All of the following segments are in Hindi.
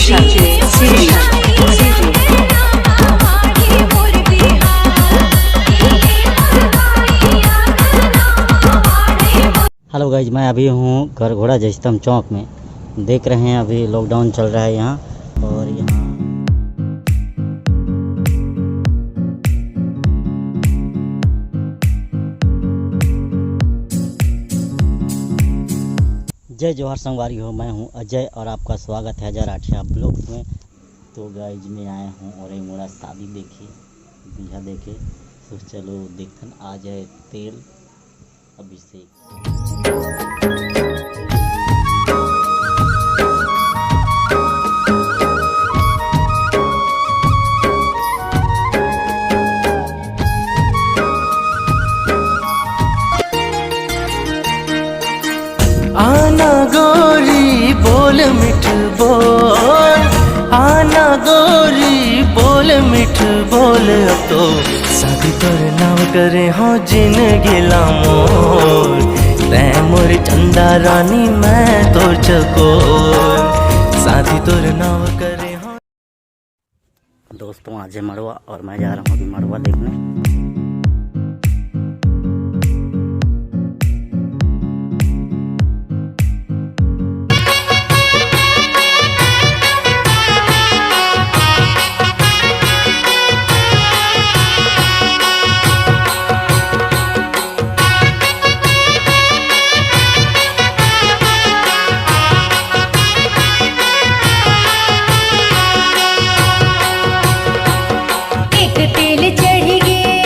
हेलो गाइज, मैं अभी हूँ गरघोड़ा जयस्तंभ चौक में। देख रहे हैं अभी लॉकडाउन चल रहा है यहाँ। और यहाँ जय जोहार संगवारी हो, मैं हूँ अजय और आपका स्वागत है 1008 ब्लॉग्स में। तो गाइज में आए हूँ और मोड़ा शादी देखे बिहा देखे, तो चलो देखन आ जाए तेल अभिषेक। आना गोरी बोल मिठ बोल, आना गोरी बोल मिठ बोल, अब तो शादी तोर नाम करे हो जिंदगी मोर, तै मोर चंदा रानी मैं तोर चकोर, शादी तोर नाम करे हो। दोस्तों आज है मड़वा और मैं जा रहा हूँ अभी मड़वा देखने। तेल चढ़ गए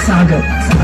सागर।